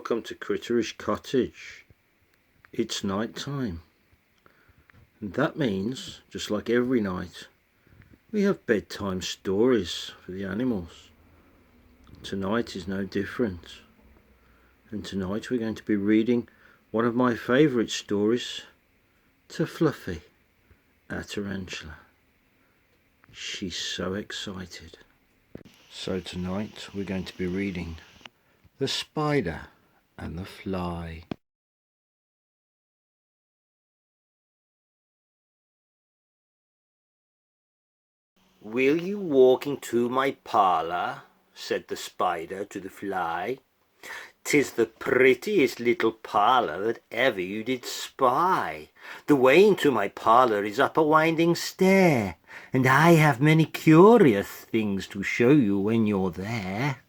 Welcome to Critterish Cottage. It's night time, and that means, just like every night, we have bedtime stories for the animals. Tonight is no different, and tonight we're going to be reading one of my favourite stories to Fluffy, our tarantula. She's so excited. So tonight we're going to be reading The Spider and the Fly. "Will you walk into my parlour?" said the spider to the fly. "'Tis the prettiest little parlour that ever you did spy. The way into my parlour is up a winding stair, and I have many curious things to show you when you're there."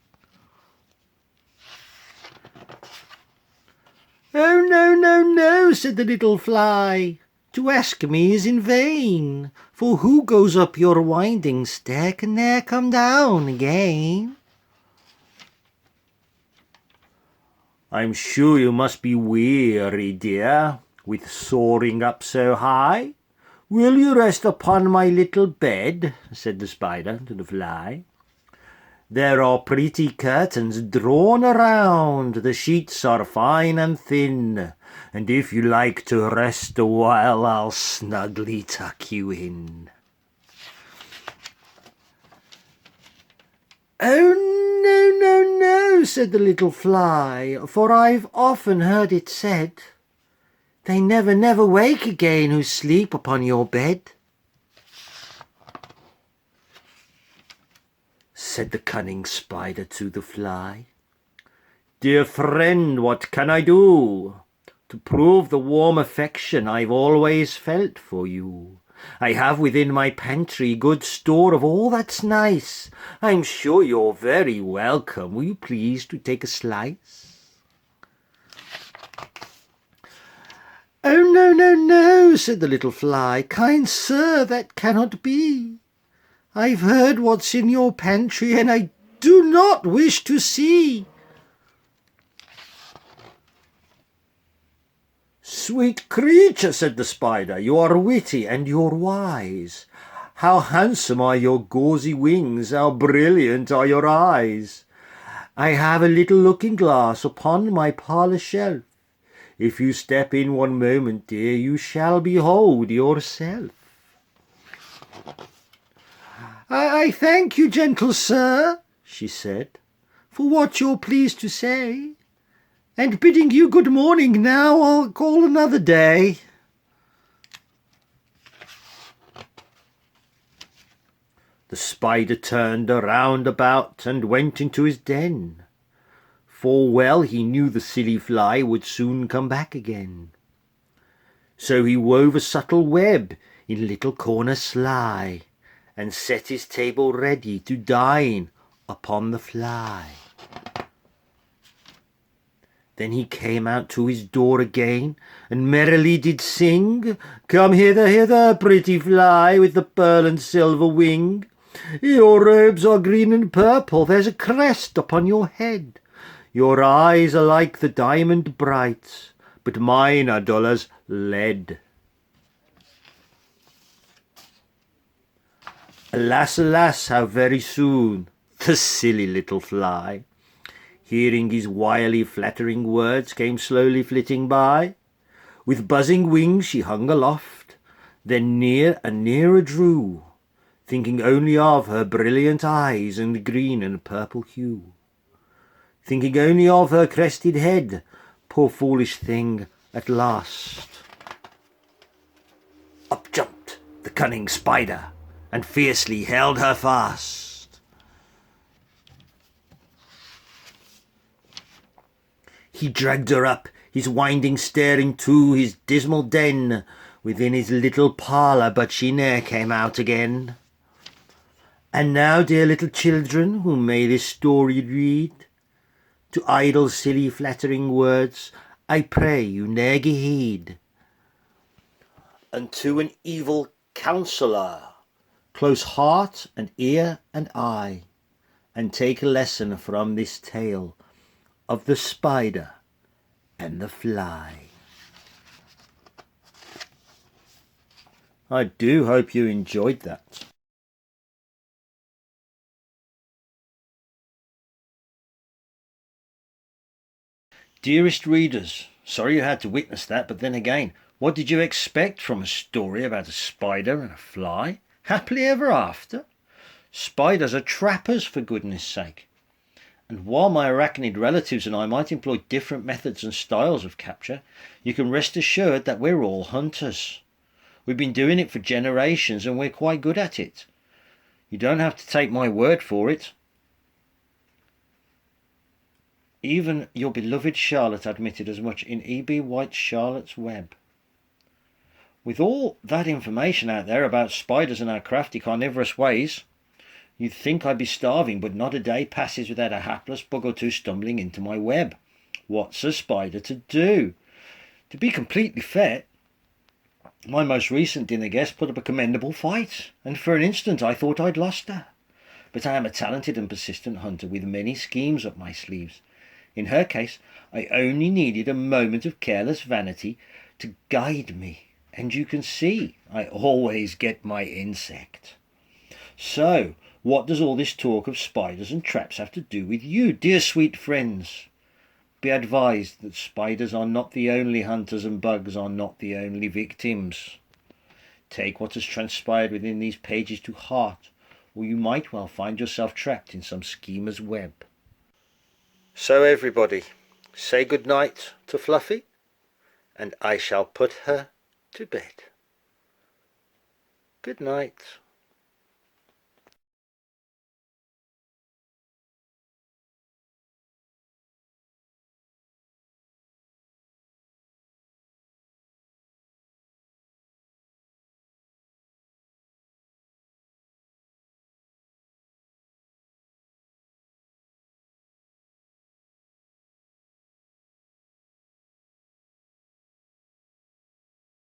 "Oh, no, no, no," said the little fly. "To ask me is in vain, for who goes up your winding stair can ne'er come down again." "I'm sure you must be weary, dear, with soaring up so high. Will you rest upon my little bed?" said the spider to the fly. "There are pretty curtains drawn around, the sheets are fine and thin, and if you like to rest a while, I'll snugly tuck you in." "Oh, no, no, no," said the little fly, "for I've often heard it said, they never, never wake again who sleep upon your bed." Said the cunning spider to the fly, "Dear friend, what can I do to prove the warm affection I've always felt for you? I have within my pantry good store of all that's nice. I'm sure you're very welcome. Will you please to take a slice?" "Oh, no, no, no," said the little fly. "Kind sir, that cannot be. I've heard what's in your pantry, and I do not wish to see." "Sweet creature," said the spider, "you are witty and you're wise. How handsome are your gauzy wings, how brilliant are your eyes. I have a little looking-glass upon my parlour shelf. If you step in one moment, dear, you shall behold yourself." I thank you, gentle sir," she said, "for what you're pleased to say, and bidding you good morning now, I'll call another day." The spider turned around about and went into his den, for well he knew the silly fly would soon come back again. So he wove a subtle web in little corners sly, and set his table ready to dine upon the fly. Then he came out to his door again, and merrily did sing, "Come hither, hither, pretty fly, with the pearl and silver wing. Your robes are green and purple, there's a crest upon your head. Your eyes are like the diamond bright, but mine are dull as lead." Alas, alas, how very soon the silly little fly, hearing his wily flattering words, came slowly flitting by. With buzzing wings she hung aloft, then near and nearer drew, thinking only of her brilliant eyes and green and purple hue, thinking only of her crested head, poor foolish thing, at last. Up jumped the cunning spider, and fiercely held her fast. He dragged her up his winding stair into his dismal den, within his little parlour, but she ne'er came out again. And now, dear little children, who may this story read, to idle, silly, flattering words I pray you ne'er give heed. Unto an evil counsellor close heart and ear and eye, and take a lesson from this tale of the spider and the fly. I do hope you enjoyed that. Dearest readers, sorry you had to witness that, but then again, what did you expect from a story about a spider and a fly? Happily ever after? Spiders are trappers, for goodness sake. And while my arachnid relatives and I might employ different methods and styles of capture, you can rest assured that we're all hunters. We've been doing it for generations and we're quite good at it. You don't have to take my word for it. Even your beloved Charlotte admitted as much in E.B. White's Charlotte's Web. With all that information out there about spiders and our crafty carnivorous ways, you'd think I'd be starving, but not a day passes without a hapless bug or two stumbling into my web. What's a spider to do? To be completely fair, my most recent dinner guest put up a commendable fight, and for an instant I thought I'd lost her. But I am a talented and persistent hunter with many schemes up my sleeves. In her case, I only needed a moment of careless vanity to guide me, and you can see I always get my insect. So, what does all this talk of spiders and traps have to do with you, dear sweet friends? Be advised that spiders are not the only hunters and bugs are not the only victims. Take what has transpired within these pages to heart, or you might well find yourself trapped in some schemer's web. So everybody, say good night to Fluffy, and I shall put her to bed. Good night.